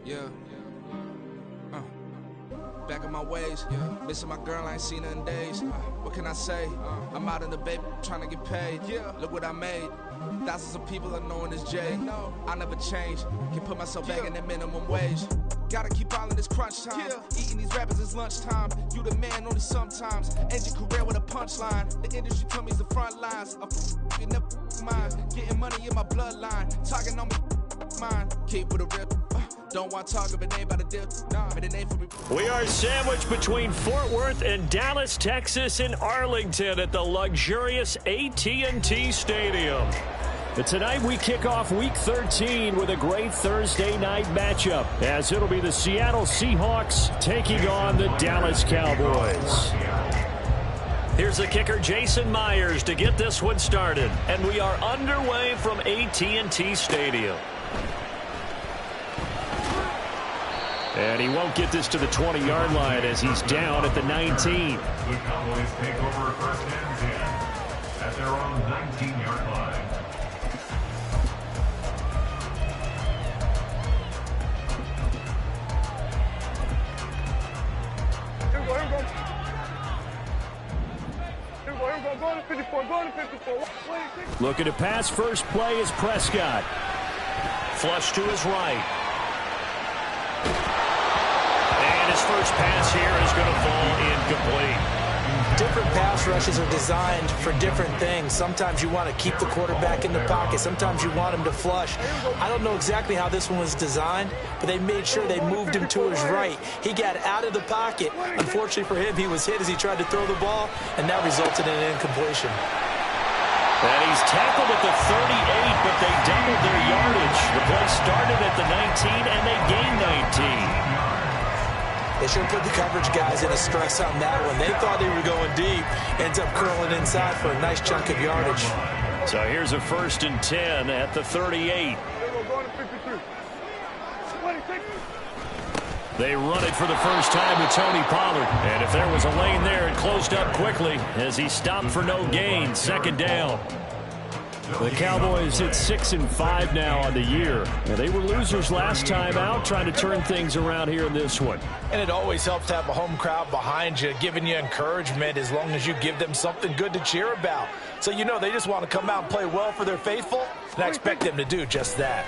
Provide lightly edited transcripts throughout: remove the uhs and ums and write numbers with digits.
Yeah. Back in my ways, missing my girl, I ain't seen her in days. What can I say? I'm out in the baby, trying to get paid. Look what I made. Thousands of people are knowing this Jay. I never change. Can put myself back in that minimum wage. Gotta keep all in this crunch time. Eating these rappers is lunchtime. You the man only sometimes. End your career with a punchline. The industry told me it's the front lines. You never mind. Getting money in my bloodline. Talking on me, mine. Keep with a rip. Don't want to talk if it ain't about a dip. But it ain't for me. We are sandwiched between Fort Worth and Dallas, Texas, and Arlington at the luxurious AT&T Stadium. But tonight we kick off Week 13 with a great Thursday night matchup, as it'll be the Seattle Seahawks taking on the Dallas Cowboys. Here's the kicker, Jason Myers, to get this one started. And we are underway from AT&T Stadium. And he won't get this to the 20-yard line as he's down at the 19. The Cowboys take over first and 10 at their own 19-yard line. Go to 54, go to 54. Looking to pass first play is Prescott. Flush to his right. And his first pass here is going to fall incomplete. Different pass rushes are designed for different things. Sometimes you want to keep the quarterback in the pocket. Sometimes you want him to flush. I don't know exactly how this one was designed, but they made sure they moved him to his right. He got out of the pocket. Unfortunately for him, he was hit as he tried to throw the ball, and that resulted in an incompletion. And he's tackled at the 38, but they doubled their yardage. The play started at the 19, and they gained 19. They should have put the coverage guys in a stress on that one. They thought they were going deep. Ends up curling inside for a nice chunk of yardage. So here's a 1st and 10 at the 38. They run it for the first time with Tony Pollard. And if there was a lane there, it closed up quickly as he stopped for no gain. 2nd down. The Cowboys at 6-5 now on the year. Now, they were losers last time out, trying to turn things around here in this one. And it always helps to have a home crowd behind you, giving you encouragement as long as you give them something good to cheer about. So you know they just want to come out and play well for their faithful, and I expect them to do just that.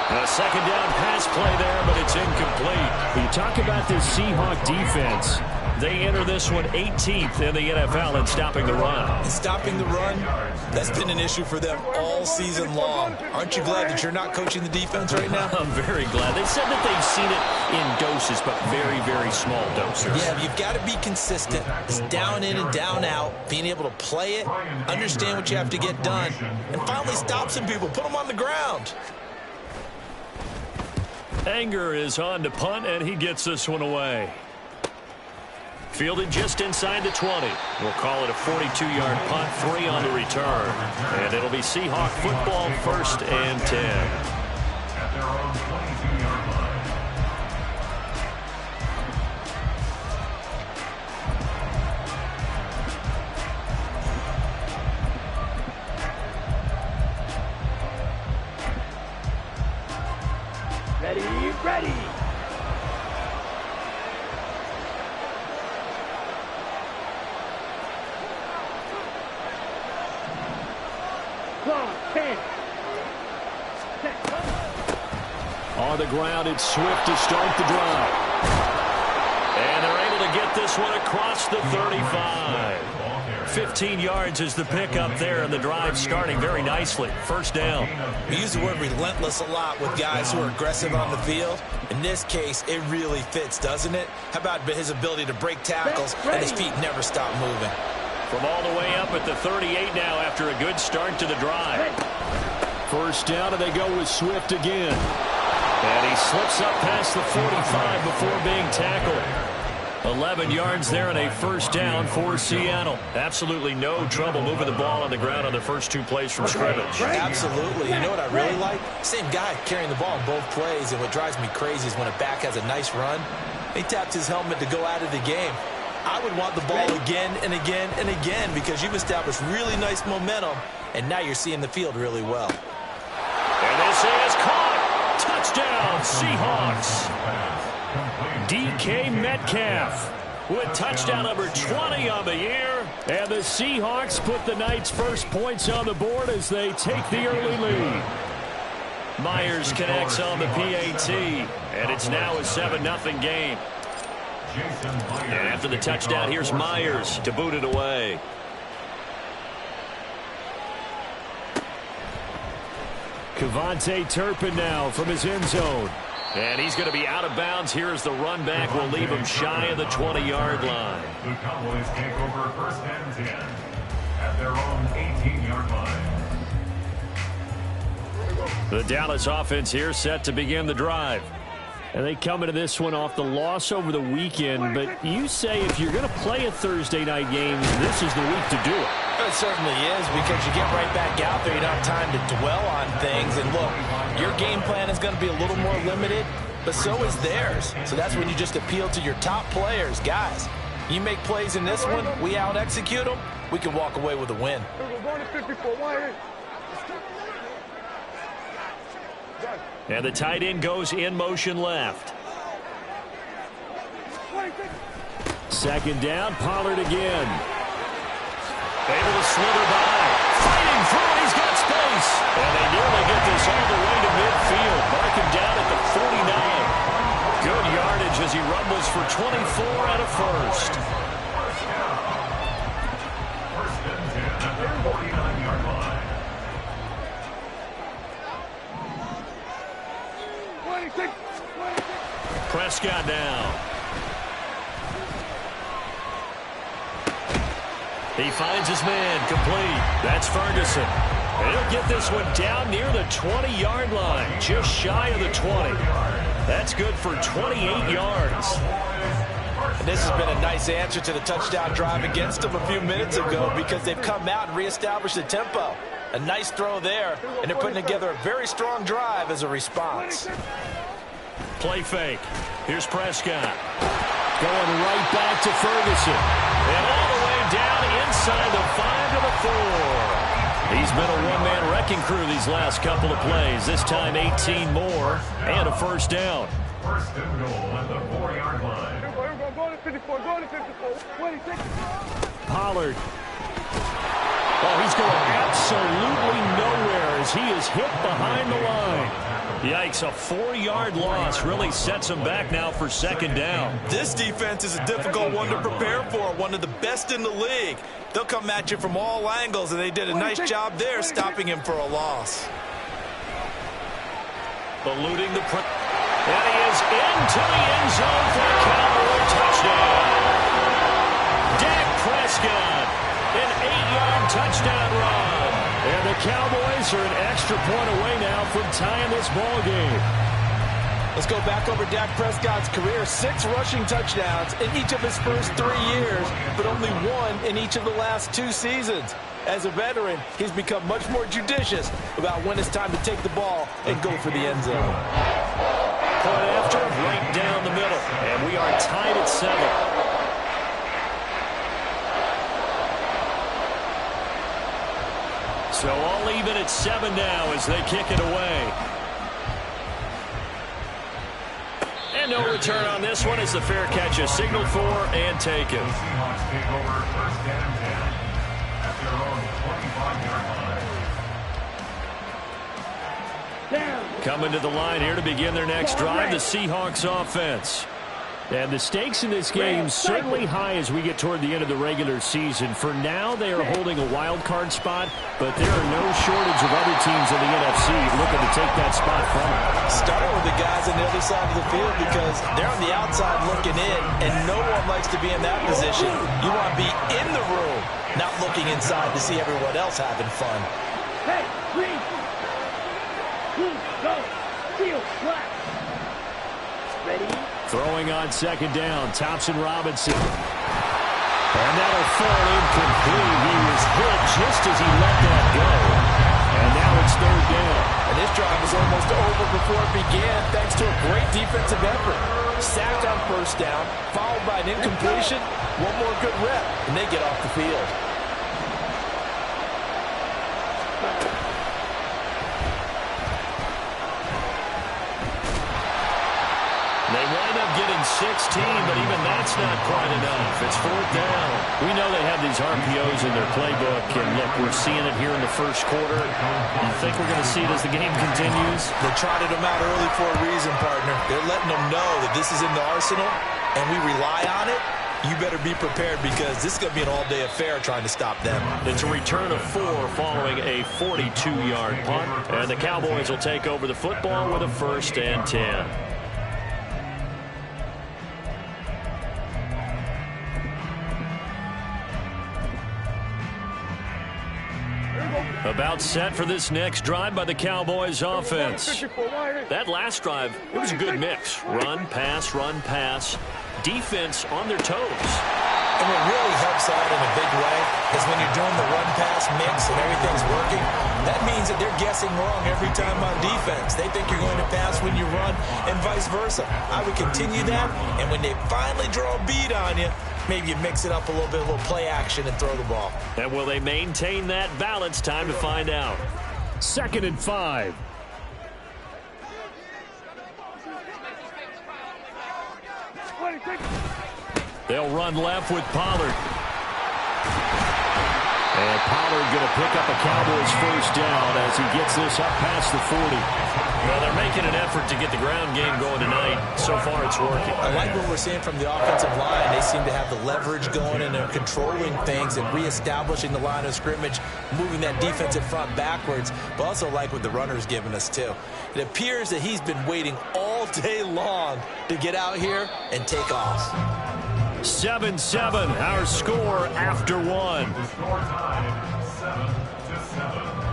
A 2nd down pass play there, but it's incomplete. When you talk about this Seahawk defense, they enter this one 18th in the NFL in stopping the run. And stopping the run, that's been an issue for them all season long. Aren't you glad that you're not coaching the defense right now? I'm very glad. They said that they've seen it in doses, but very, very small doses. Yeah, you've got to be consistent. It's down in and down out, being able to play it, understand what you have to get done, and finally stop some people, put them on the ground. Anger is on to punt, and he gets this one away. Fielded just inside the 20. We'll call it a 42-yard punt, 3 on the return. And it'll be Seahawk football, 1st and 10. At their own 22-yard line. Ready. On the ground, it's Swift to start the drive. And they're able to get this one across the 35. 15 yards is the pickup there, and the drive starting very nicely. 1st down. We use the word relentless a lot with guys who are aggressive on the field. In this case, it really fits, doesn't it? How about his ability to break tackles and his feet never stop moving? From all the way up at the 38 now after a good start to the drive. 1st down, and they go with Swift again. And he slips up past the 45 before being tackled. 11 yards there and a 1st down for Seattle. Absolutely no trouble moving the ball on the ground on the first 2 plays from scrimmage. Absolutely. You know what I really like? Same guy carrying the ball in both plays, and what drives me crazy is when a back has a nice run, he taps his helmet to go out of the game. I would want the ball again and again and again because you've established really nice momentum, and now you're seeing the field really well. And this is caught. Seahawks. DK Metcalf with touchdown number 20 on the year. And the Seahawks put the night's first points on the board as they take the early lead. Myers connects on the PAT, and it's now a 7-0 game. And after the touchdown, here's Myers to boot it away. Kevontae Turpin now from his end zone. And he's going to be out of bounds. Here's the run back. Will leave him shy of the 20-yard line. The Cowboys take over first and 10 at their own 18-yard line. The Dallas offense here set to begin the drive. And they come into this one off the loss over the weekend. But you say if you're going to play a Thursday night game, this is the week to do it. It certainly is, because you get right back out there. You don't have time to dwell on things. And look, your game plan is going to be a little more limited, but so is theirs. So that's when you just appeal to your top players. Guys, you make plays in this one, we out-execute them, we can walk away with a win. And the tight end goes in motion left. Second down, Pollard again. Able to slither by. Fighting through, he's got space. And they nearly get this all the way to midfield. Mark him down at the 49. Good yardage as he rumbles for 24 and a first. First and 10 at their 49-yard line. Prescott now. He finds his man, complete. That's Ferguson. And he'll get this one down near the 20-yard line, just shy of the 20. That's good for 28 yards. And this has been a nice answer to the touchdown drive against them a few minutes ago, because they've come out and reestablished the tempo. A nice throw there, and they're putting together a very strong drive as a response. Play fake. Here's Prescott. Going right back to Ferguson. And all the way down inside the 5 to the 4. He's been a one-man wrecking crew these last couple of plays. This time 18 more and a first down. First and goal at the 4-yard line. Pollard. Oh, he's going absolutely nowhere as he is hit behind the line. Yikes, a 4-yard loss really sets him back now for second down. This defense is a difficult one to prepare for, one of the best in the league. They'll come at you from all angles, and they did a nice job there stopping him for a loss. Eluding the pressure. And he is into the end zone for a Cowboy touchdown. Dak Prescott, an 8-yard touchdown run. And the Cowboys are an extra point away now from tying this ball game. Let's go back over Dak Prescott's career. 6 rushing touchdowns in each of his first 3 years, but only 1 in each of the last 2 seasons. As a veteran, he's become much more judicious about when it's time to take the ball and go for the end zone. Point after, right down the middle. And we are tied at 7. So all even at 7 now as they kick it away. And no return on this one as the fair catch is signaled for and taken. The Seahawks take over first and 10 at their own 25-yard line. Coming to the line here to begin their next drive, the Seahawks offense. And the stakes in this game certainly high as we get toward the end of the regular season. For now, they are holding a wild card spot, but there are no shortage of other teams in the NFC looking to take that spot from them. Starting with the guys on the other side of the field, because they're on the outside looking in, and no one likes to be in that position. You want to be in the room, not looking inside to see everyone else having fun. Hey, green. Blue, go. Teal, black. Ready? Throwing on second down, Thompson Robinson. And that'll fall incomplete. He was hit just as he let that go. And now it's third down. And this drive was almost over before it began, thanks to a great defensive effort. Sacked on first down, followed by an incompletion. One more good rep, and they get off the field. They wind up getting 16, but even that's not quite enough. It's 4th down. We know they have these RPOs in their playbook, and look, we're seeing it here in the first quarter. You think we're going to see it as the game continues? They trotted them out early for a reason, partner. They're letting them know that this is in the arsenal, and we rely on it. You better be prepared because this is going to be an all-day affair trying to stop them. It's a return of 4 following a 42-yard punt, and the Cowboys will take over the football with a 1st and 10. About set for this next drive by the Cowboys offense. That last drive, it was a good mix. Run, pass. Defense on their toes. And what really helps out in a big way is when you're doing the run-pass mix and everything's working, that means that they're guessing wrong every time on defense. They think you're going to pass when you run and vice versa. I would continue that, and when they finally draw a bead on you, maybe you mix it up a little bit, a little play action and throw the ball. And will they maintain that balance? Time to find out. 2nd and 5. They'll run left with Pollard. And Pollard going to pick up a Cowboys 1st down as he gets this up past the 40. Well, they're making an effort to get the ground game going tonight. So far, it's working. I like what we're seeing from the offensive line. They seem to have the leverage going, and they're controlling things and reestablishing the line of scrimmage, moving that defensive front backwards, but also like what the runner's giving us, too. It appears that he's been waiting all day long to get out here and take off. 7-7, our score after 1. The score time, 7-7.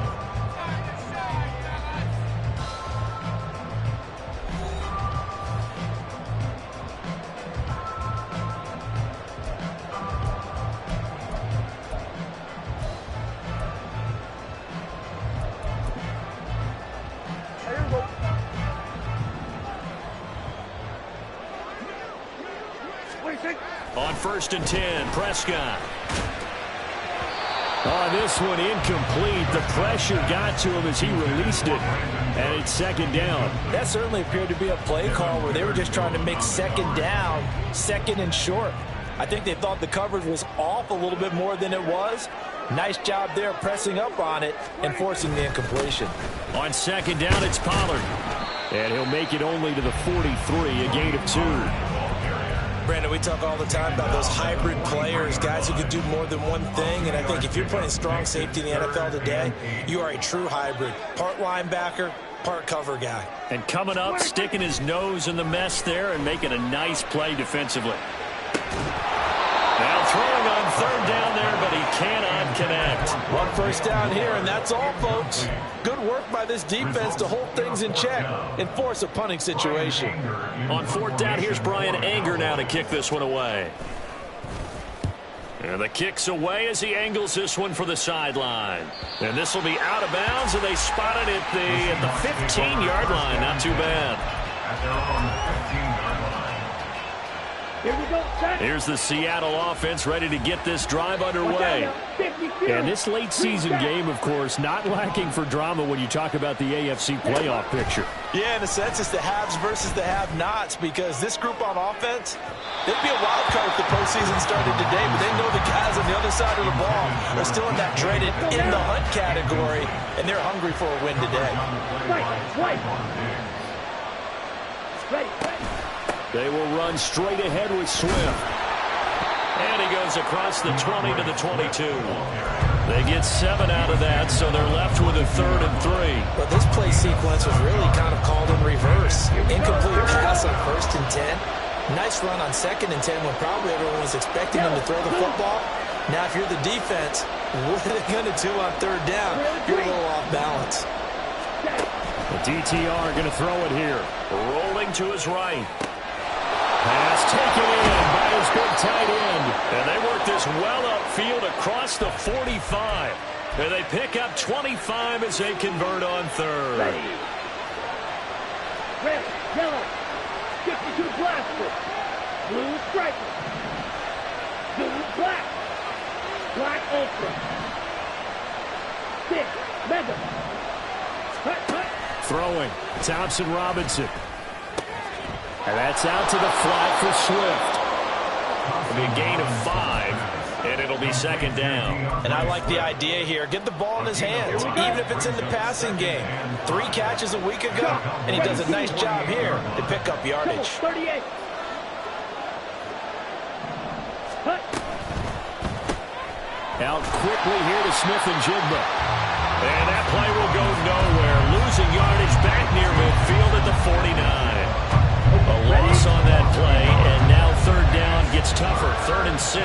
On 1st and 10, Prescott. On this one, incomplete. The pressure got to him as he released it, and it's 2nd down. That certainly appeared to be a play call where they were just trying to make 2nd down, 2nd and short. I think they thought the coverage was off a little bit more than it was. Nice job there pressing up on it and forcing the incompletion. On 2nd down, it's Pollard. And he'll make it only to the 43, a gain of 2. Brandon, we talk all the time about those hybrid players, guys who can do more than one thing, and I think if you're playing strong safety in the NFL today, you are a true hybrid. Part linebacker, part cover guy. And coming up, sticking his nose in the mess there and making a nice play defensively. Now throwing on 3rd down there, but he cannot connect. 1 1st down here, and that's all, folks. Good work by this defense to hold things in check and force a punting situation. On 4th down, here's Brian Anger now to kick this one away. And the kick's away as he angles this one for the sideline. And this will be out of bounds, and they spot it at the 15-yard line. Not too bad. At their own 15-yard line. Here we go, set. Here's the Seattle offense ready to get this drive underway. And this late season game, of course, not lacking for drama when you talk about the AFC playoff picture. Yeah, in a sense, it's the haves versus the have-nots, because this group on offense, they'd be a wild card if the postseason started today, but they know the guys on the other side of the ball are still in that dreaded in the hunt category, and they're hungry for a win today. Ready. They will run straight ahead with Swift. And he goes across the 20 to the 22. They get 7 out of that, so they're left with a 3rd and 3. But this play sequence was really kind of called in reverse. Incomplete pass on 1st and 10. Nice run on 2nd and 10 when probably everyone was expecting him to throw the football. Now, if you're the defense, what are they going to do on 3rd down? You're a little off balance. The DTR going to throw it here. Rolling to his right. Pass taken in by his big tight end. And they work this well upfield across the 45. And they pick up 25 as they convert on 3rd. Ready. Red, yellow, 52 blaster, blue striker, blue black, black ultra, 6 mega. Cut. Throwing, Thompson Robinson. And that's out to the flat for Swift. It'll be a gain of 5, and it'll be second down. And I like the idea here. Get the ball in his hands, even if it's in the passing game. 3 catches a week ago, and he does a nice job here to pick up yardage. 38. Cut. Out quickly here to Smith and Jigba. And that play will go nowhere. Losing yardage back near midfield at the 49. A loss on that play, and now third down gets tougher. 3rd and 6.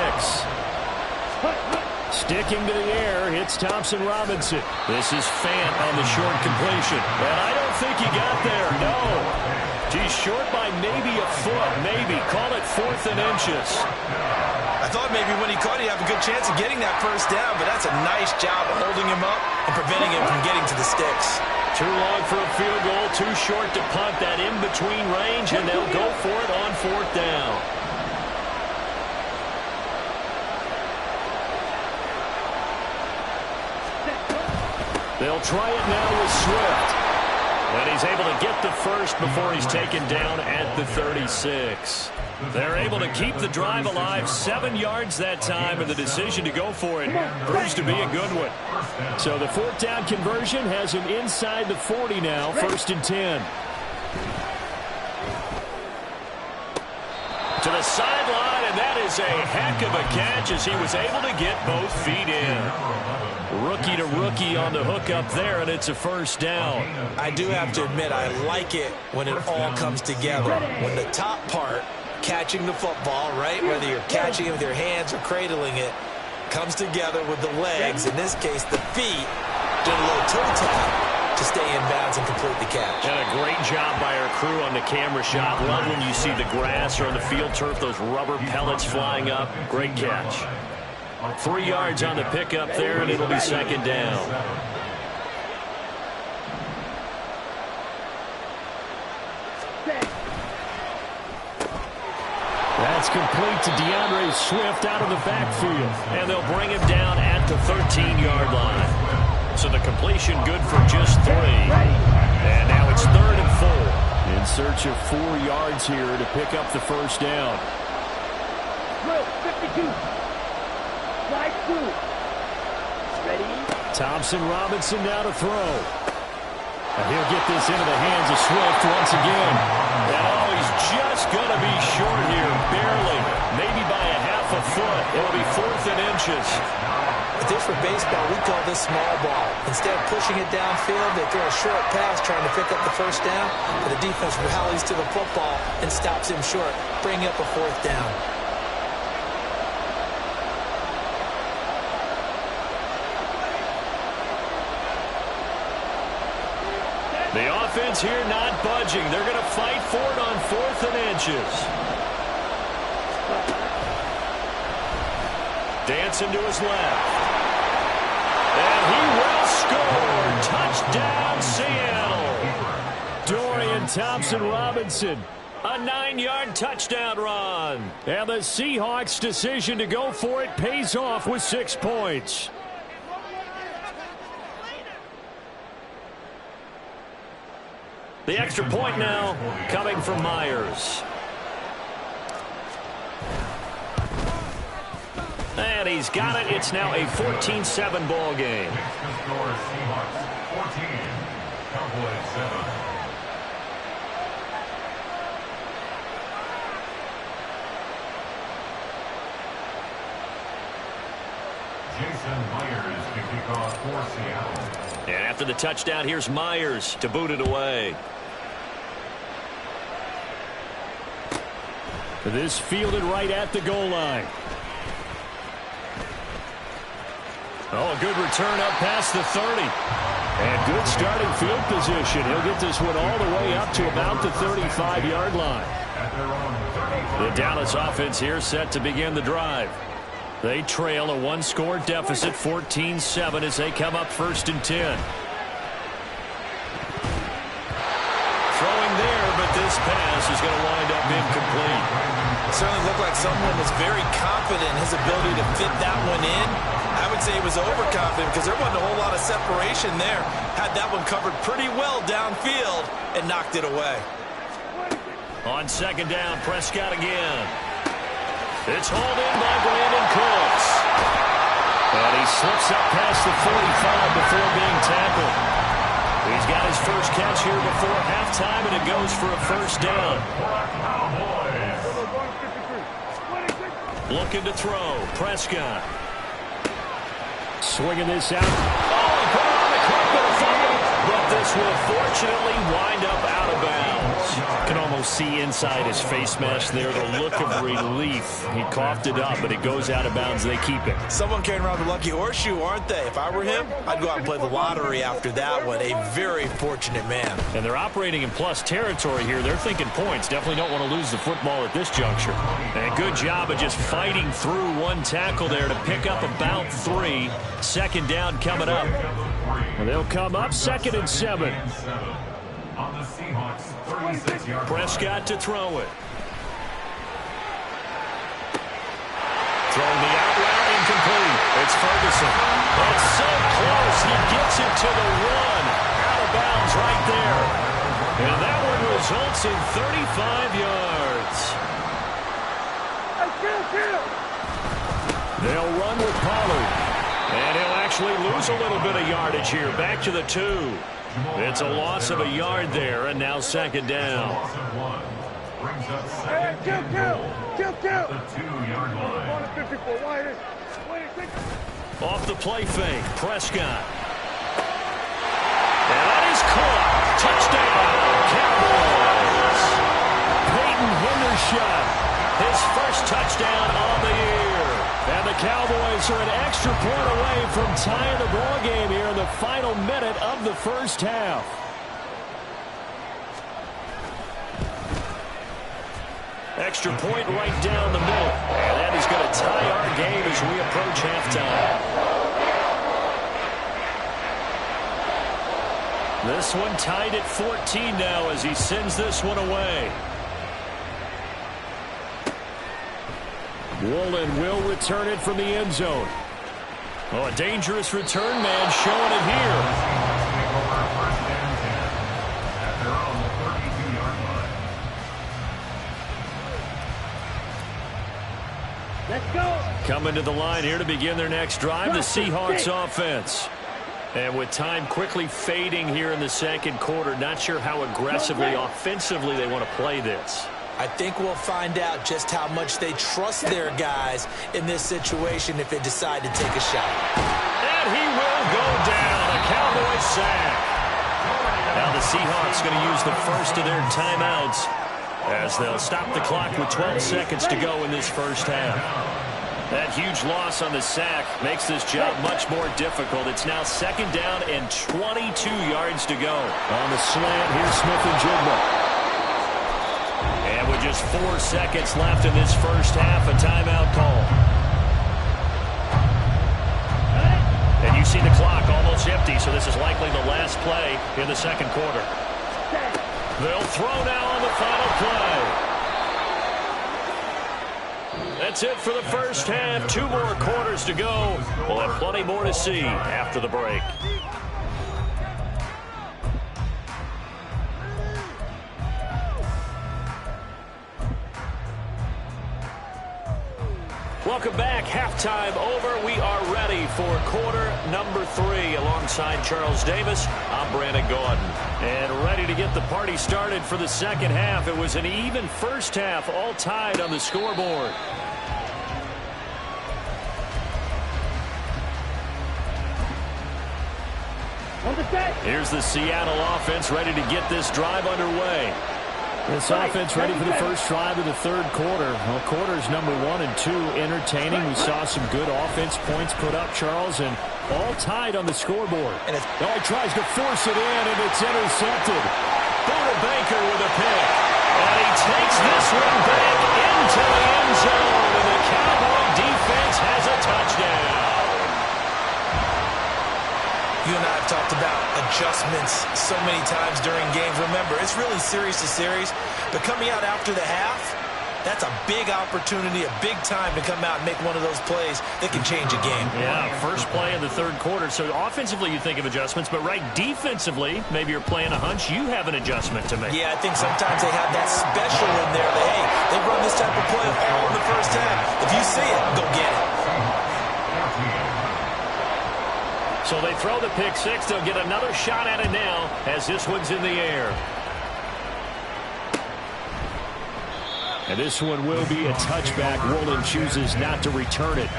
Sticking to the air, hits Thompson Robinson. This is Fant on the short completion. And I don't think he got there, no. He's short by maybe a foot, maybe. Call it 4th and inches. I thought maybe when he caught it, he'd have a good chance of getting that first down, but that's a nice job of holding him up and preventing him from getting to the sticks. Too long for a field goal, too short to punt that in-between range, and they'll go for it on 4th down. They'll try it now with Swift. And he's able to get the first before he's taken down at the 36. They're able to keep the drive alive, 7 yards that time, and the decision to go for it proves to be a good one. So the 4th down conversion has him inside the 40 now, 1st and 10. To the sideline, and that is a heck of a catch as he was able to get both feet in. Rookie to rookie on the hook up there, and it's a 1st down. I do have to admit, I like it when it all comes together. When the top part, catching the football, right, whether you're catching it with your hands or cradling it, comes together with the legs, in this case the feet, did a little toe tap to stay in bounds and complete the catch. And a great job by our crew on the camera shot. Love when you see the grass or on the field turf, those rubber pellets flying up. Great catch. 3 yards on the pickup there, and it'll be 2nd down. That's complete to DeAndre Swift out of the backfield. And they'll bring him down at the 13-yard line. So the completion good for just 3. And now it's 3rd and 4. In search of 4 yards here to pick up the 1st down. Drill, 52. Slide 2. Ready? Thompson Robinson now to throw. And he'll get this into the hands of Swift once again. And oh, he's just going to be short here, barely, maybe by a half a foot. It'll be 4th and inches. If this were baseball, we call this small ball. Instead of pushing it downfield, they throw a short pass trying to pick up the 1st down, but the defense rallies to the football and stops him short, bringing up a 4th down. The offense here not budging. They're going to fight for it on 4th and inches. Dancing to his left. And he will score. Touchdown, Seattle. Dorian Thompson-Robinson. A 9-yard touchdown run. And the Seahawks' decision to go for it pays off with 6 points. The extra point now coming from Myers. And he's got it. It's now a 14-7 ball game. Seahawks 14, Cowboys 7. Jason Myers to kick off for Seattle. And after the touchdown, here's Myers to boot it away. This fielded right at the goal line. Oh, a good return up past the 30. And good starting field position. He'll get this one all the way up to about the 35-yard line. The Dallas offense here set to begin the drive. They trail a 1-score deficit, 14-7, as they come up 1st and 10. Throwing there, but this pass is going to wind up incomplete. It certainly looked like someone was very confident in his ability to fit that one in. I would say he was overconfident because there wasn't a whole lot of separation there. Had that one covered pretty well downfield and knocked it away. On second down, Prescott again. It's hauled in by Brandon Cooks. And he slips up past the 45 before being tackled. He's got his first catch here before halftime, and it goes for a first down. Looking to throw. Prescott. Swinging this out. Oh, he put it on the carpet, a fumble. But this will fortunately wind up out of bounds. You can almost see inside his face mask there the look of relief. He coughed it up, but it goes out of bounds. They keep it. Someone carrying around the lucky horseshoe, aren't they? If I were him, I'd go out and play the lottery after that one. A very fortunate man. And they're operating in plus territory here. They're thinking points. Definitely don't want to lose the football at this juncture. And a good job of just fighting through one tackle there to pick up about 3. Second down coming up. And they'll come up 2nd and 7. On the Seahawks, 36-yard Prescott to throw it. Throwing the out route, incomplete. It's Ferguson. It's so close. He gets it to the 1. Out of bounds right there. And that one results in 35 yards. They'll run with Pollard. And he'll actually lose a little bit of yardage here. Back to the 2. It's a loss of a yard there, and now second down. brings up second and goal. The 2-yard line. Off the play fake, Prescott. And that is caught. Touchdown, Cowboys. Peyton Hendershot, his first touchdown on the year. And the Cowboys are an extra point away from tying the ball game here in the final minute of the first half. Extra point right down the middle. And that is going to tie our game as we approach halftime. This one tied at 14 now as he sends this one away. Woolen will return it from the end zone. Oh, a dangerous return man showing it here. At their own 32-yard line. Let's go. Coming to the line here to begin their next drive, the Seahawks offense. And with time quickly fading here in the second quarter, not sure how aggressively, offensively they want to play this. I think we'll find out just how much they trust their guys in this situation if they decide to take a shot. And he will go down. A Cowboy sack. Now the Seahawks going to use the first of their timeouts as they'll stop the clock with 12 seconds to go in this first half. That huge loss on the sack makes this job much more difficult. It's now second down and 22 yards to go. On the slant, here's Smith and Jigba. And with just 4 seconds left in this first half, a timeout call. And you see the clock almost empty, so this is likely the last play in the second quarter. They'll throw now on the final play. That's it for the first half. 2 more quarters to go. We'll have plenty more to see after the break. Welcome back. Halftime over. We are ready for quarter number 3. Alongside Charles Davis, I'm Brandon Gordon. And ready to get the party started for the second half. It was an even first half, all tied on the scoreboard. Here's the Seattle offense ready to get this drive underway. This offense ready for the first drive of the third quarter. Well, quarters number 1 and 2 entertaining. We saw some good offense points put up, Charles, and all tied on the scoreboard. And he tries to force it in, and it's intercepted. Buda Baker with a pick. And he takes this one back into the end zone, and the Cowboy defense has a touchdown. You and I have talked about adjustments so many times during games. Remember, it's really series to series. But coming out after the half, that's a big opportunity, a big time to come out and make one of those plays that can change a game. Yeah, first play of the third quarter. So offensively you think of adjustments, but right defensively, maybe you're playing a hunch, you have an adjustment to make. Yeah, I think sometimes they have that special in there that, hey, they run this type of play all in the first half. If you see it, go get it. So they throw the pick six. They'll get another shot at it now as this one's in the air. And this one will be a touchback. Woolen chooses not to return it.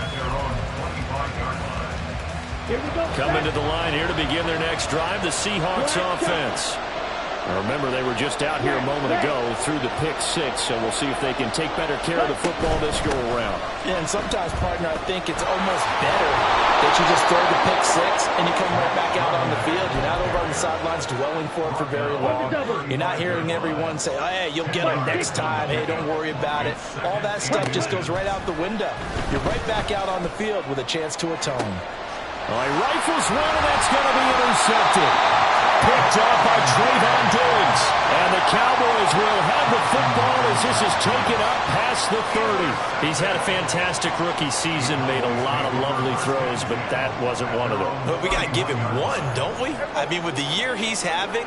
Coming to the line here to begin their next drive, the Seahawks offense. Now remember, they were just out here a moment ago through the pick six, so we'll see if they can take better care of the football this go-around. Yeah, and sometimes, partner, I think it's almost better that you just throw the pick six and you come right back out on the field. You're not over on the sidelines dwelling for it for very long. You're not hearing everyone say, oh, hey, you'll get them next time. Hey, don't worry about it. All that stuff just goes right out the window. You're right back out on the field with a chance to atone. All right, rifles one, and that's going to be intercepted. Picked up by Trayvon Diggs. And the Cowboys will have the football as this is taken up past the 30. He's had a fantastic rookie season, made a lot of lovely throws, but that wasn't one of them. But we got to give him one, don't we? I mean, with the year he's having,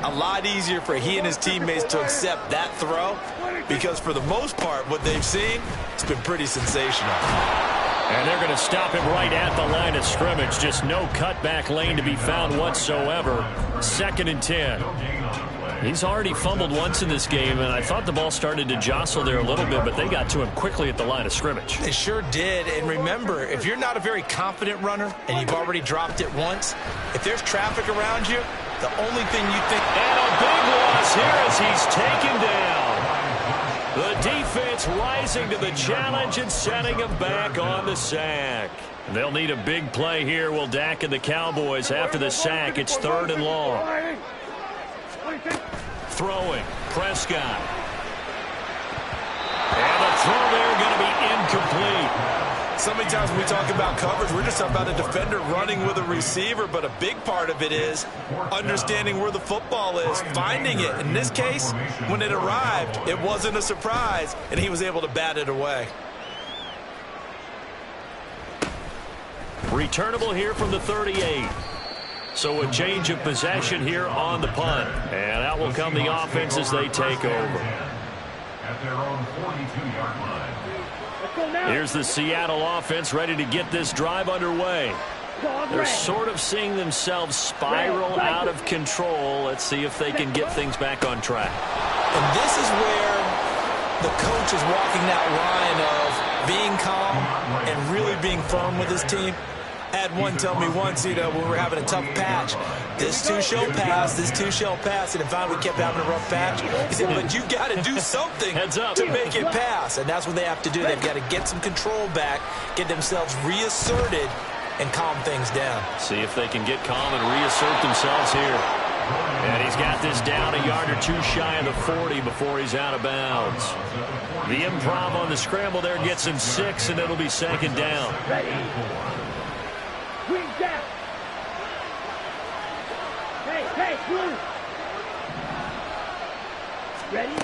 a lot easier for he and his teammates to accept that throw because for the most part, what they've seen, it's been pretty sensational. And they're going to stop him right at the line of scrimmage. Just no cutback lane to be found whatsoever. 2nd and 10. He's already fumbled once in this game, and I thought the ball started to jostle there a little bit, but they got to him quickly at the line of scrimmage. They sure did. And remember, if you're not a very confident runner and you've already dropped it once, if there's traffic around you, the only thing you think... And a big loss here as he's taken down. The defense rising to the challenge and setting him back on the sack. They'll need a big play here, will Dak and the Cowboys. After the sack, it's 3rd and long. Throwing, Prescott. And the throw there going to be incomplete. So many times when we talk about coverage, we're just talking about a defender running with a receiver, but a big part of it is understanding where the football is, finding it. In this case, when it arrived, it wasn't a surprise, and he was able to bat it away. Returnable here from the 38. So a change of possession here on the punt. And out will come the offense as they take over. At their own 42-yard line. Here's the Seattle offense ready to get this drive underway. They're sort of seeing themselves spiral out of control. Let's see if they can get things back on track. And this is where the coach is walking that line of being calm and really being firm with his team. I had one tell me once, when we were having a tough patch, this too shall pass, this too shall pass, and finally we kept having a rough patch. He said, but you got to do something to make it pass, and that's what they have to do. They've got to get some control back, get themselves reasserted, and calm things down. See if they can get calm and reassert themselves here. And he's got this down a yard or two shy of the 40 before he's out of bounds. The improv on the scramble there gets him 6, and it'll be 2nd down. Hey, blue. Ready?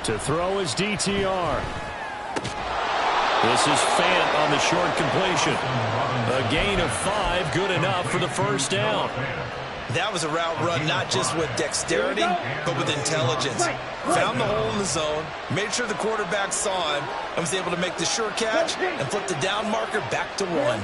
To throw is DTR. This is Fant on the short completion. A gain of 5, good enough for the 1st down. That was a route run not just with dexterity, but with intelligence. Found the hole in the zone, made sure the quarterback saw him, and was able to make the sure catch and flip the down marker back to 1.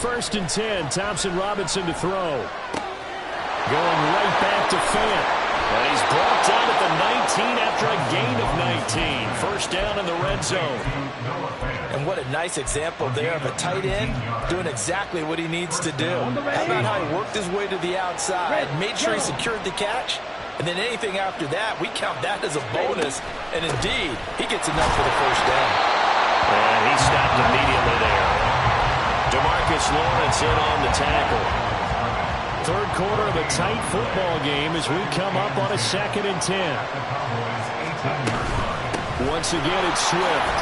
1st and 10, Thompson Robinson to throw. Going right back to Fant. And he's brought down at the 19 after a gain of 19. 1st down in the red zone. And what a nice example there of a tight end doing exactly what he needs to do. How about how he worked his way to the outside, made sure he secured the catch, and then anything after that, we count that as a bonus. And indeed, he gets enough for the 1st down. And he stopped immediately there. DeMarcus Lawrence in on the tackle. 3rd quarter of a tight football game as we come up on a 2nd and 10. Once again, it's Swift.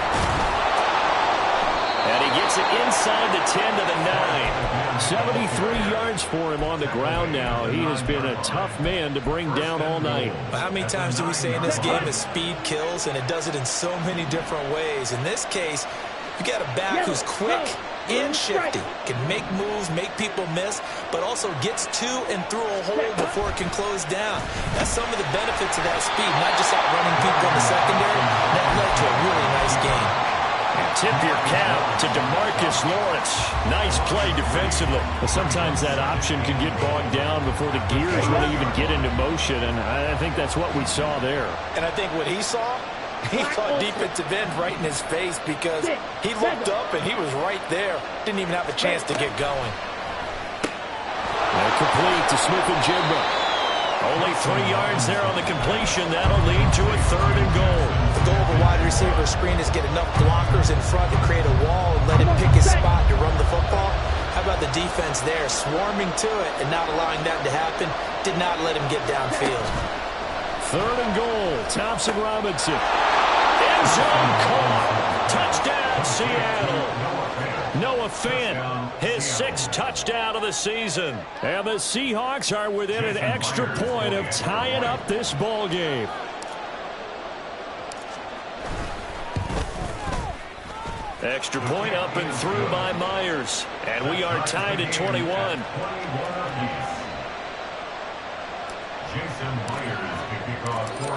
And he gets it inside the 10 to the 9. 73 yards for him on the ground now. He has been a tough man to bring down all night. How many times do we say in this game that speed kills, and it does it in so many different ways? In this case, you got a back who's quick and shifty, can make moves, make people miss, but also gets to and through a hole before it can close down. That's some of the benefits of that speed, not just outrunning people in the secondary. That led to a really nice game. Tip your cap to DeMarcus Lawrence. Nice play defensively. But sometimes that option can get bogged down before the gears really even get into motion, and I think that's what we saw there. And I think what he saw defensive end right in his face, because he looked up and he was right there. Didn't even have a chance to get going. And complete to Smith-Njigba. Only 3 yards there on the completion. That'll lead to a 3rd and goal. The goal of a wide receiver screen is get enough blockers in front to create a wall and let him pick his spot to run the football. How about the defense there, swarming to it and not allowing that to happen? Did not let him get downfield. 3rd and goal. Thompson Robinson. End zone caught. Touchdown, Seattle. Noah Fant, his 6th touchdown of the season. And the Seahawks are within an extra point of tying up this ball game. Extra point up and through by Myers. And we are tied at 21.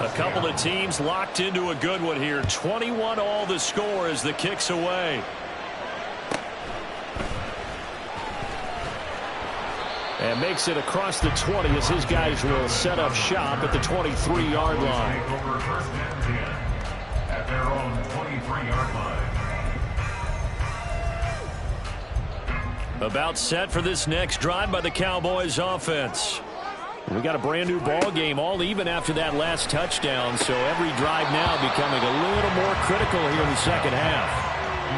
A couple of teams locked into a good one here. 21 all the score as the kick's away. And makes it across the 20 as his guys will set up shop at the 23-yard line. At their own 23-yard line. About set for this next drive by the Cowboys offense. We got a brand new ball game, all even after that last touchdown, so every drive now becoming a little more critical here in the second half.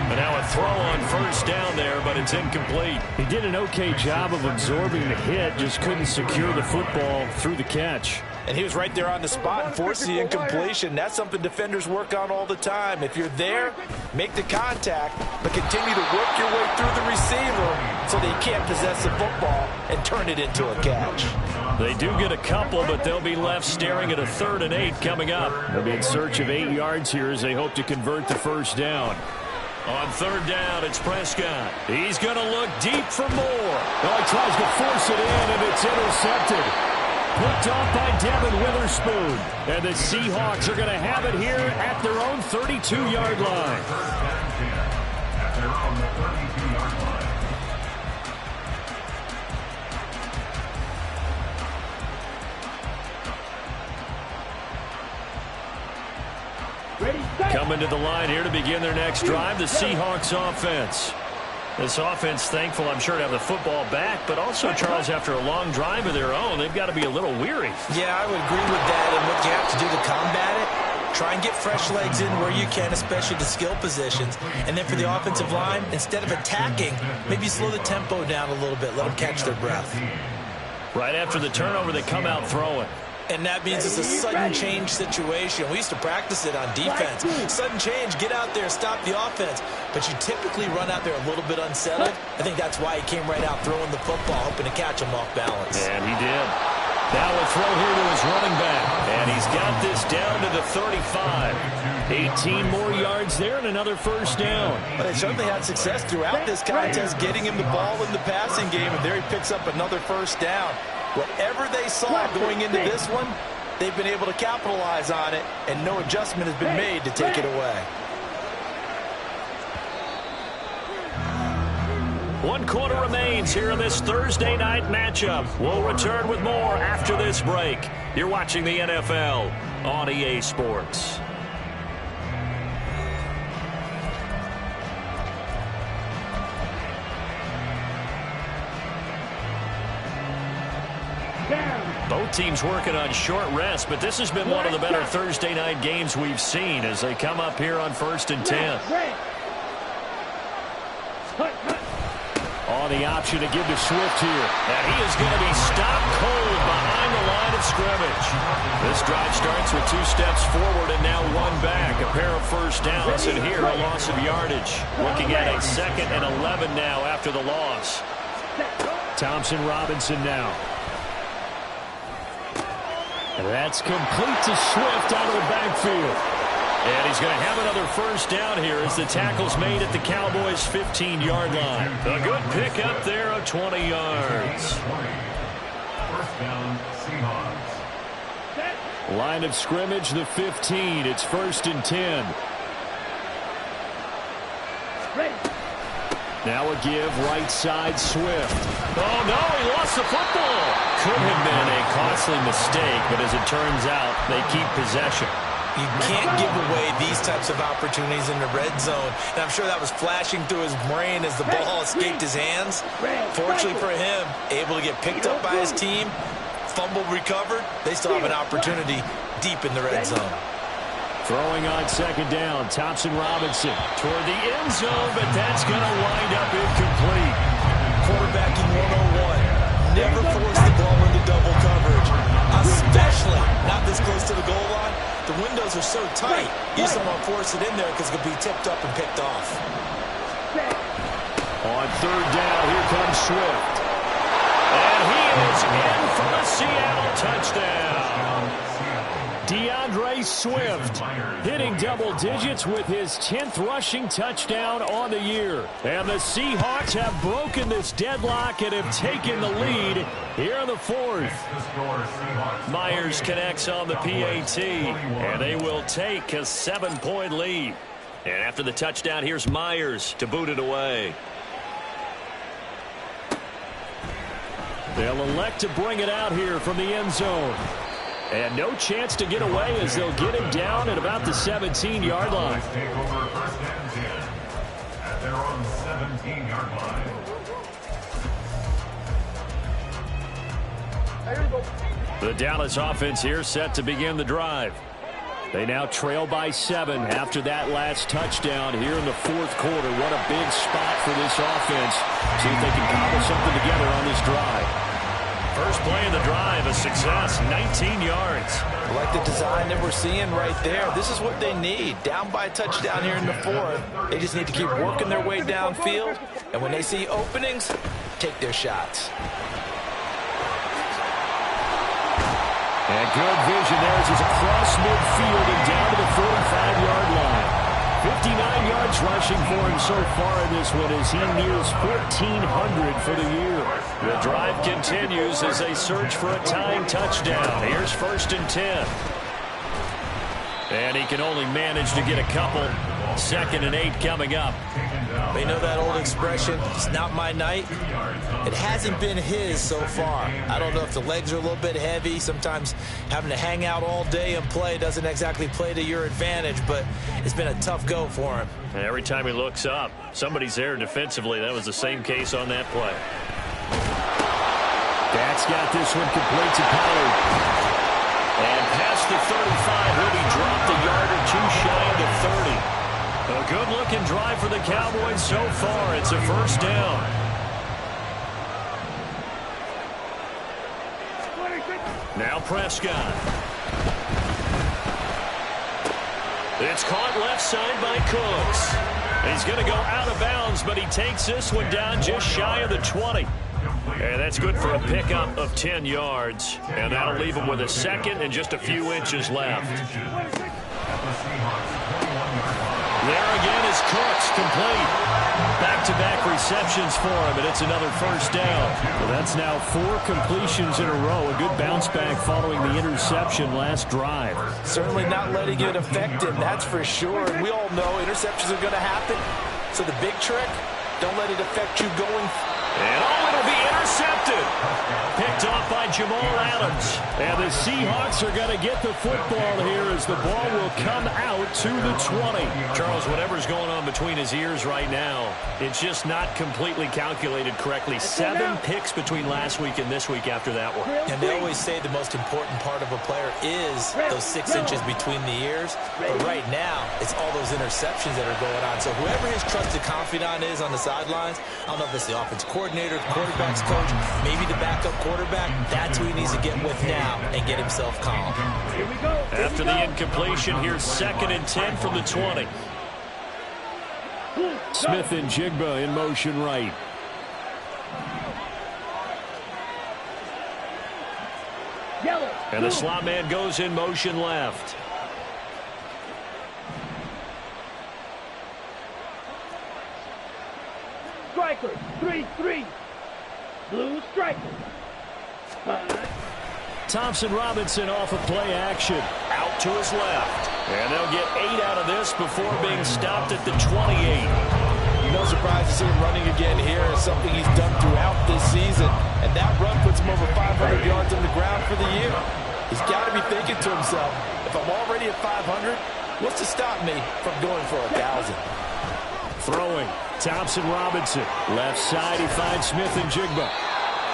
But now a throw on 1st down there, but it's incomplete. He did an okay job of absorbing the hit, just couldn't secure the football through the catch. And he was right there on the spot and forced the incompletion. That's something defenders work on all the time. If you're there, make the contact, but continue to work your way through the receiver so that you can't possess the football and turn it into a catch. They do get a couple, but they'll be left staring at a 3rd and 8 coming up. They'll be in search of 8 yards here as they hope to convert the 1st down. On 3rd down, it's Prescott. He's going to look deep for more. Oh, he tries to force it in, and it's intercepted. Picked off by Devin Witherspoon. And the Seahawks are going to have it here at their own 32-yard line. At their own 32-yard line. Ready, set. Coming to the line here to begin their next drive, the Seahawks offense. This offense thankful, I'm sure, to have the football back, but also, Charles, after a long drive of their own, they've got to be a little weary. Yeah, I would agree with that, and what you have to do to combat it, try and get fresh legs in where you can, especially the skill positions. And then for the offensive line, instead of attacking, maybe slow the tempo down a little bit, let them catch their breath. Right after the turnover, they come out throwing. And that means it's a sudden change situation. We used to practice it on defense. Sudden change, get out there, stop the offense. But you typically run out there a little bit unsettled. I think that's why he came right out throwing the football, hoping to catch him off balance. And he did. Now a throw here to his running back. And he's got this down to the 35. 18 more yards there and another 1st down. But they certainly had success throughout this contest, getting him the ball in the passing game. And there he picks up another 1st down. Whatever they saw going into this one, they've been able to capitalize on it, and no adjustment has been made to take it away. 1 quarter remains here in this Thursday night matchup. We'll return with more after this break. You're watching the NFL on EA Sports. Both teams working on short rest, but this has been one of the better Thursday night games we've seen as they come up here on 1st and 10. On the option to give to Swift here. And he is going to be stopped cold behind the line of scrimmage. This drive starts with 2 steps forward and now 1 back. A pair of 1st downs, and here a loss of yardage. Looking at a 2nd and 11 now after the loss. Thompson Robinson now. And that's complete to Swift out of the backfield. And he's going to have another first down here as the tackle's made at the Cowboys' 15-yard line. A good pickup there of 20 yards. First down, Seahawks. Line of scrimmage, the 15. It's 1st and 10. Now a give, right side, Swift. Oh, no, he lost the football. Could have been a costly mistake, but as it turns out, they keep possession. You can't give away these types of opportunities in the red zone. And I'm sure that was flashing through his brain as the ball escaped his hands. Fortunately for him, able to get picked up by his team, fumble recovered. They still have an opportunity deep in the red zone. Throwing on 2nd down, Thompson Robinson toward the end zone, but that's going to wind up incomplete. Quarterbacking 101. Never force the ball into double coverage, especially not this close to the goal line. The windows are so tight, you just don't want to force it in there because it could be tipped up and picked off. On 3rd down, here comes Swift. And he is in for a Seattle touchdown. DeAndre Swift hitting double digits with his 10th rushing touchdown on the year. And the Seahawks have broken this deadlock and have taken the lead here in the 4th. Myers connects on the PAT, and they will take a 7-point lead. And after the touchdown, here's Myers to boot it away. They'll elect to bring it out here from the end zone. And no chance to get away as they'll get him down at about the 17-yard line. Take over 1st and 10 at their own 17-yard line. The Dallas offense here set to begin the drive. They now trail by 7 after that last touchdown here in the 4th quarter. What a big spot for this offense. See if they can cobble something together on this drive. First play of the drive, a success, 19 yards. I like the design that we're seeing right there. This is what they need. Down by a touchdown here in the 4th. They just need to keep working their way downfield. And when they see openings, take their shots. And good vision there as he's across midfield and down to the 45-yard line. 59 yards rushing for him so far in this one as he nears 1,400 for the year. The drive continues as they search for a tying touchdown. Here's 1st and 10. And he can only manage to get a couple. 2nd and 8 coming up. They know that old expression, it's not my night. It hasn't been his so far. I don't know if the legs are a little bit heavy. Sometimes having to hang out all day and play doesn't exactly play to your advantage, but it's been a tough go for him. Every time he looks up, somebody's there defensively. That was the same case on that play. That's got this one complete to Pollard. And past the 35, he'll be dropped a yard or two shy of the 30. A good-looking drive for the Cowboys so far. It's a 1st down. Now Prescott. It's caught left side by Cooks. He's going to go out of bounds, but he takes this one down just shy of the 20. And that's good for a pickup of 10 yards. And that'll leave him with a 2nd and just a few inches left. There again is Cooks, complete. Back-to-back receptions for him, and it's another 1st down. Well, that's now 4 completions in a row. A good bounce back following the interception last drive. Certainly not letting it affect him, that's for sure. And we all know interceptions are going to happen. So the big trick, don't let it affect you going. And it'll be intercepted. Picked off by Jamal Adams. And the Seahawks are going to get the football here as the ball will come out to the 20. Charles, whatever's going on between his ears right now, it's just not completely calculated correctly. 7 picks between last week and this week after that one. And they always say the most important part of a player is those 6 inches between the ears. But right now, it's all those interceptions that are going on. So whoever his trusted confidant is on the sidelines, I don't know if it's the offense coordinator, quarterback's coach, maybe the backup quarterback, that's who he needs to get with now and get himself calm. After the incompletion, here's 2nd and 10 from the 20. Smith and Jigba in motion right. And the slot man goes in motion left. Striker, 3-3. Blue striker. Thompson Robinson off of play action. Out to his left. And they'll get 8 out of this before being stopped at the 28. No surprise to see him running again here. It's something he's done throughout this season. And that run puts him over 500 yards on the ground for the year. He's got to be thinking to himself, if I'm already at 500, what's to stop me from going for 1,000? Throwing, Thompson Robinson. Left side, he finds Smith and Jigba.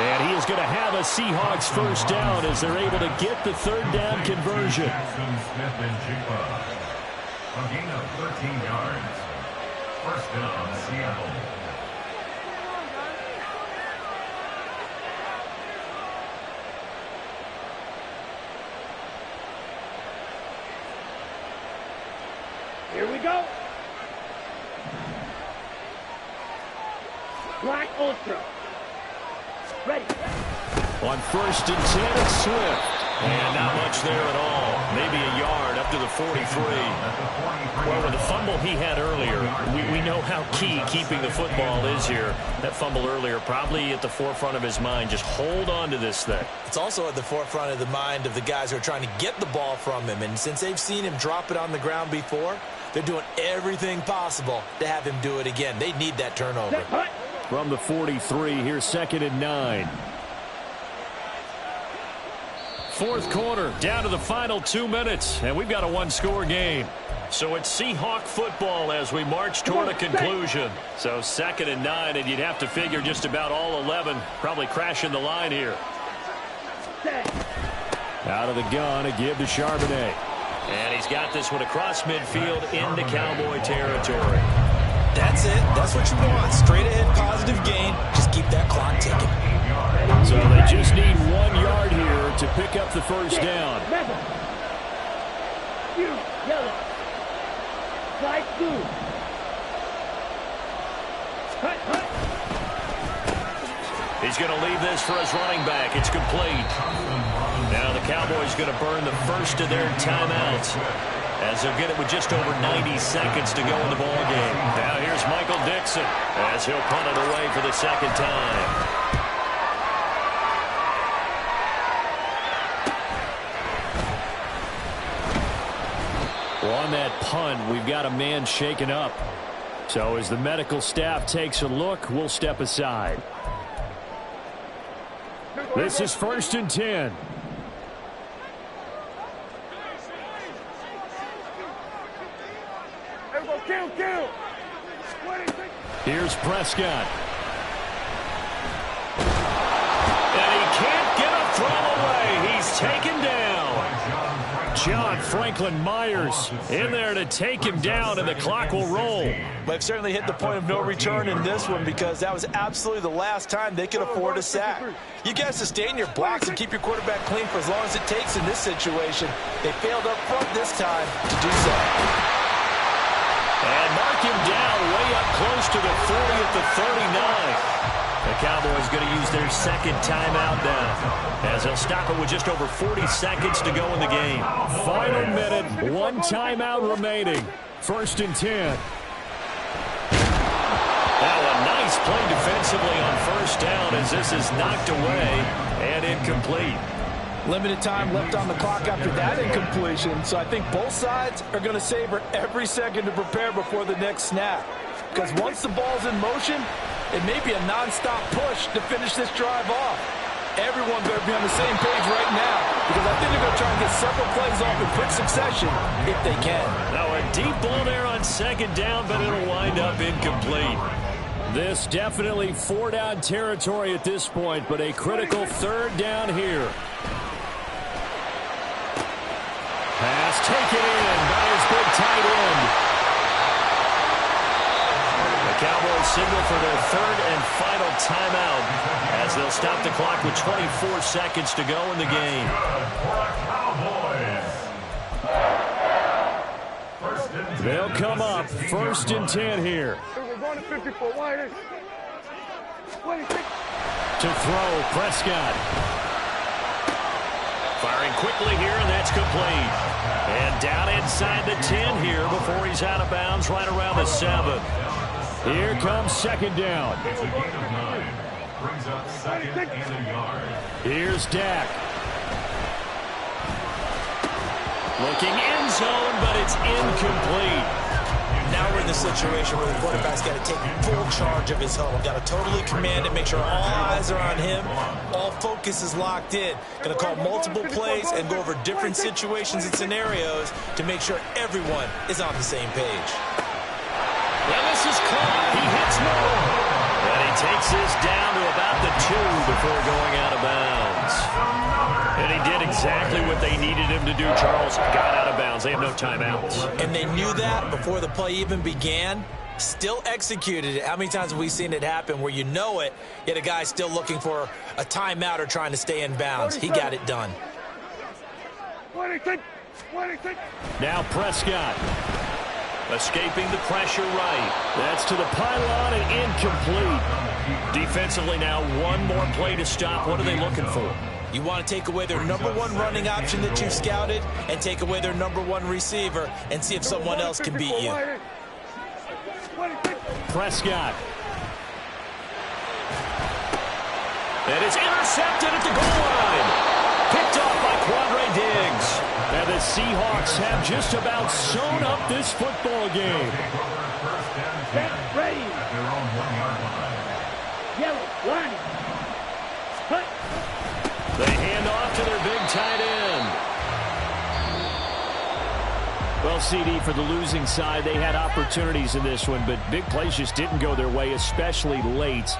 And he is going to have a Seahawks first down as they're able to get the third down conversion. Smith and Jigba. A gain of 13 yards. First down, Seattle. Here we go. Black Ultra. Ready. On 1st and 10, it's Swift. And not much there at all. Maybe a yard up to the 43. Well, with the fumble he had earlier, we know how key keeping the football is here. That fumble earlier probably at the forefront of his mind. Just hold on to this thing. It's also at the forefront of the mind of the guys who are trying to get the ball from him. And since they've seen him drop it on the ground before, they're doing everything possible to have him do it again. They need that turnover. From the 43, here's 2nd and 9. Fourth quarter, down to the final 2 minutes, and we've got a one-score game. So it's Seahawk football as we march toward a conclusion. So 2nd and 9, and you'd have to figure just about all 11 probably crashing the line here. Out of the gun, a give to Charbonnet. And he's got this one across midfield into Cowboy territory. That's it. That's what you want. Straight ahead positive gain. Just keep that clock ticking. So they just need 1 yard here to pick up the first down. Yellow. Light blue. He's going to leave this for his running back. It's complete. Now the Cowboys going to burn the first of their timeouts as they'll get it with just over 90 seconds to go in the ball game. Now here's Michael Dixon as he'll punt it away for the second time. On that punt, we've got a man shaken up. So as the medical staff takes a look, we'll step aside. This is 1st and 10. Kill. Here's Prescott. And he can't get a throw away. He's taken down. John Franklin Myers in there to take him down, and the clock will roll. They've certainly hit the point of no return in this one because that was absolutely the last time they could afford a sack. You got to sustain your blocks and keep your quarterback clean for as long as it takes in this situation. They failed up front this time to do so. And mark him down way up close to the 40 at the 39. The Cowboys going to use their second timeout now as they'll stop it with just over 40 seconds to go in the game. Final minute, 1 timeout remaining. 1st and 10. Now a nice play defensively on first down as this is knocked away and incomplete. Limited time left on the clock after that incompletion, so I think both sides are going to savor every second to prepare before the next snap. Because once the ball's in motion, it may be a non-stop push to finish this drive off. Everyone better be on the same page right now because I think they're going to try and get several plays off in quick succession if they can. Now a deep ball there on second down, but it'll wind up incomplete. This definitely 4-down territory at this point, but a critical third down here. Pass taken in by his big tight end. The Cowboys signal for their third and final timeout as they'll stop the clock with 24 seconds to go in the game. They'll come up 1st and 10 here. To throw, Prescott. Firing quickly here, and that's complete. And down inside the 10 here before he's out of bounds right around the 7. Here comes second down. It's a gain of 9. Brings up second and a yard. Here's Dak. Looking end zone, but it's incomplete. Now we're in the situation where the quarterback's got to take full charge of his huddle. Got to totally command it, make sure all eyes are on him. All focus is locked in. Going to call multiple plays and go over different situations and scenarios to make sure everyone is on the same page. And this is caught. He hits Moore. And he takes this down to about the 2 before going out of bounds. And he did exactly what they needed him to do, Charles. Got out of bounds. They have no timeouts. And they knew that before the play even began. Still executed it. How many times have we seen it happen where you know it, yet a guy's still looking for a timeout or trying to stay in bounds? He got it done. Now Prescott. Escaping the pressure right. That's to the pylon and incomplete. Defensively now, one more play to stop. What are they looking for? You want to take away their number 1 running option that you've scouted and take away their number 1 receiver and see if someone else can beat you. Prescott. And it's intercepted at the goal line. Picked off by Quandre Diggs. And the Seahawks have just about sewn up this football game. Get ready. At their own 1-yard line. Yellow, line. Cut. They hand off to their big tight end. Well, CD, for the losing side, they had opportunities in this one, but big plays just didn't go their way, especially late.